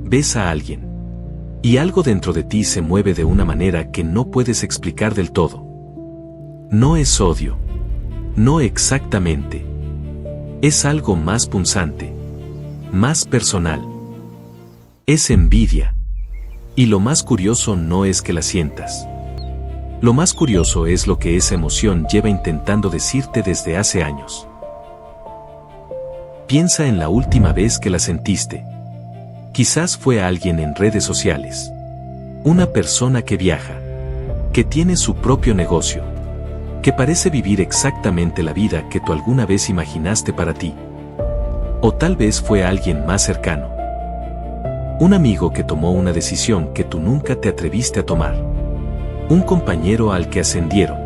Ves a alguien. Y algo dentro de ti se mueve de una manera que no puedes explicar del todo. No es odio. No exactamente. Es algo más punzante. Más personal. Es envidia. Y lo más curioso no es que la sientas. Lo más curioso es lo que esa emoción lleva intentando decirte desde hace años. Piensa en la última vez que la sentiste. Quizás fue alguien en redes sociales. Una persona que viaja. Que tiene su propio negocio. Que parece vivir exactamente la vida que tú alguna vez imaginaste para ti. O tal vez fue alguien más cercano. Un amigo que tomó una decisión que tú nunca te atreviste a tomar. Un compañero al que ascendieron.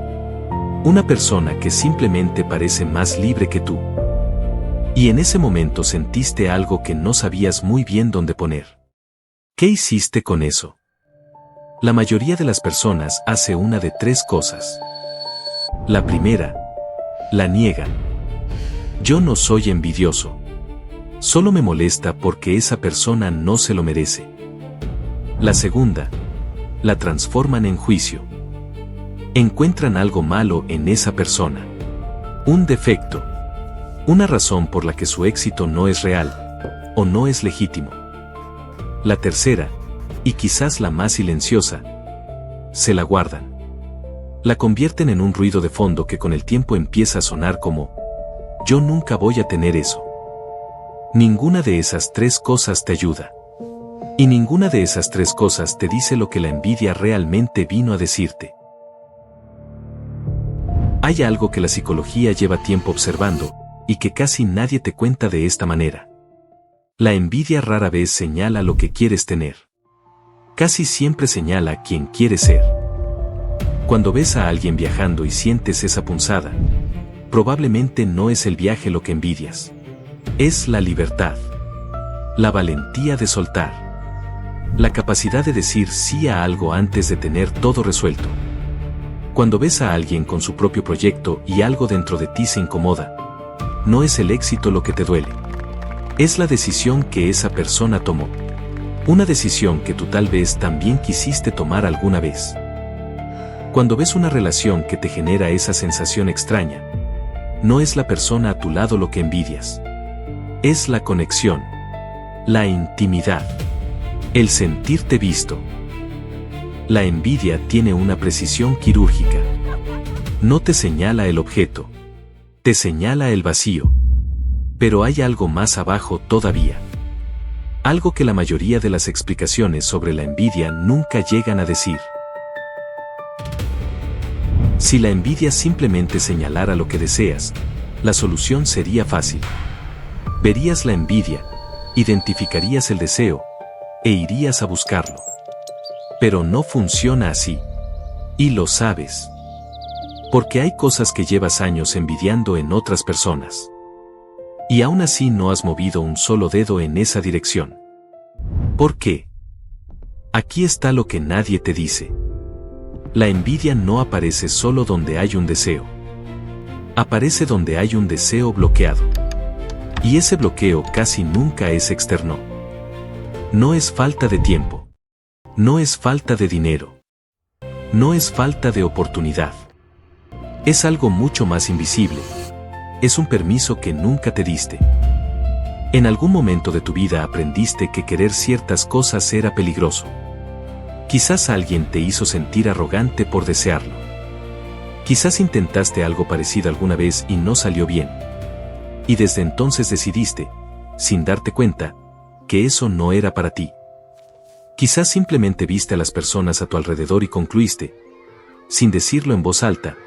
Una persona que simplemente parece más libre que tú. Y en ese momento sentiste algo que no sabías muy bien dónde poner. ¿Qué hiciste con eso? La mayoría de las personas hace una de tres cosas. La primera, la niegan. Yo no soy envidioso. Solo me molesta porque esa persona no se lo merece. La segunda, la transforman en juicio. Encuentran algo malo en esa persona. Un defecto. Una razón por la que su éxito no es real, o no es legítimo. La tercera, y quizás la más silenciosa, se la guardan. La convierten en un ruido de fondo que con el tiempo empieza a sonar como, yo nunca voy a tener eso. Ninguna de esas tres cosas te ayuda. Y ninguna de esas tres cosas te dice lo que la envidia realmente vino a decirte. Hay algo que la psicología lleva tiempo observando, y que casi nadie te cuenta de esta manera. La envidia rara vez señala lo que quieres tener. Casi siempre señala quién quieres ser. Cuando ves a alguien viajando y sientes esa punzada, probablemente no es el viaje lo que envidias. Es la libertad. La valentía de soltar. La capacidad de decir sí a algo antes de tener todo resuelto. Cuando ves a alguien con su propio proyecto y algo dentro de ti se incomoda, no es el éxito lo que te duele. Es la decisión que esa persona tomó. Una decisión que tú tal vez también quisiste tomar alguna vez. Cuando ves una relación que te genera esa sensación extraña, no es la persona a tu lado lo que envidias. Es la conexión. La intimidad. El sentirte visto. La envidia tiene una precisión quirúrgica. No te señala el objeto. Te señala el vacío. Pero hay algo más abajo todavía. Algo que la mayoría de las explicaciones sobre la envidia nunca llegan a decir. Si la envidia simplemente señalara lo que deseas, la solución sería fácil. Verías la envidia, identificarías el deseo, e irías a buscarlo. Pero no funciona así. Y lo sabes. Porque hay cosas que llevas años envidiando en otras personas. Y aún así no has movido un solo dedo en esa dirección. ¿Por qué? Aquí está lo que nadie te dice. La envidia no aparece solo donde hay un deseo. Aparece donde hay un deseo bloqueado. Y ese bloqueo casi nunca es externo. No es falta de tiempo. No es falta de dinero. No es falta de oportunidad. Es algo mucho más invisible. Es un permiso que nunca te diste. En algún momento de tu vida aprendiste que querer ciertas cosas era peligroso. Quizás alguien te hizo sentir arrogante por desearlo. Quizás intentaste algo parecido alguna vez y no salió bien. Y desde entonces decidiste, sin darte cuenta, que eso no era para ti. Quizás simplemente viste a las personas a tu alrededor y concluiste, sin decirlo en voz alta,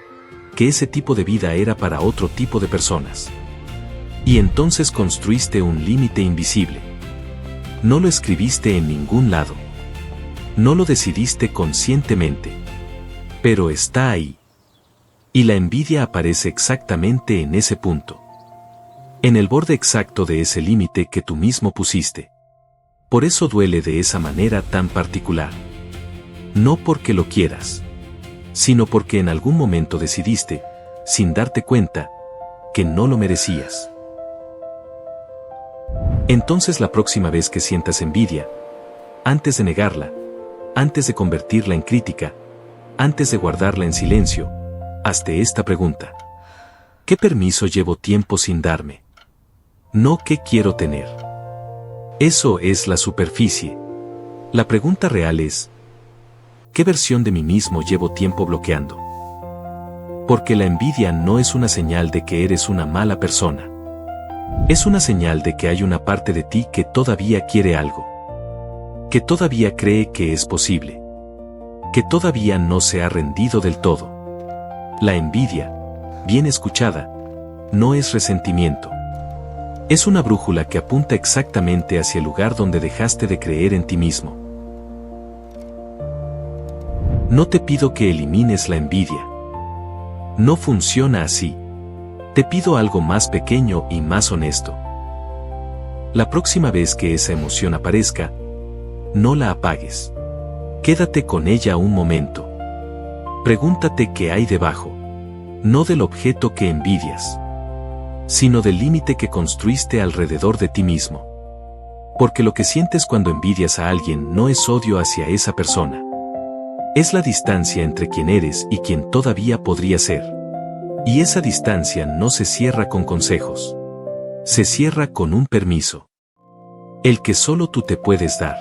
que ese tipo de vida era para otro tipo de personas. Y entonces construiste un límite invisible. No lo escribiste en ningún lado. No lo decidiste conscientemente. Pero está ahí. Y la envidia aparece exactamente en ese punto. En el borde exacto de ese límite que tú mismo pusiste. Por eso duele de esa manera tan particular. No porque lo quieras, sino porque en algún momento decidiste, sin darte cuenta, que no lo merecías. Entonces la próxima vez que sientas envidia, Antes de negarla, antes de convertirla en crítica, antes de guardarla en silencio, hazte esta pregunta. ¿Qué permiso llevo tiempo sin darme? No qué quiero tener. Eso es la superficie. La pregunta real es, ¿qué versión de mí mismo llevo tiempo bloqueando? Porque la envidia no es una señal de que eres una mala persona. Es una señal de que hay una parte de ti que todavía quiere algo. Que todavía cree que es posible. Que todavía no se ha rendido del todo. La envidia, bien escuchada, no es resentimiento. Es una brújula que apunta exactamente hacia el lugar donde dejaste de creer en ti mismo. No te pido que elimines la envidia. No funciona así. Te pido algo más pequeño y más honesto. La próxima vez que esa emoción aparezca, no la apagues. Quédate con ella un momento. Pregúntate qué hay debajo. No del objeto que envidias, sino del límite que construiste alrededor de ti mismo. Porque lo que sientes cuando envidias a alguien no es odio hacia esa persona. Es la distancia entre quien eres y quien todavía podría ser. Y esa distancia no se cierra con consejos. Se cierra con un permiso. El que solo tú te puedes dar.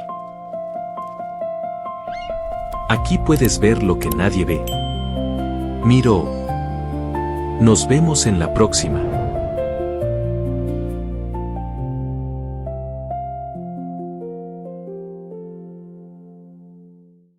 Aquí puedes ver lo que nadie ve. Miro. Nos vemos en la próxima.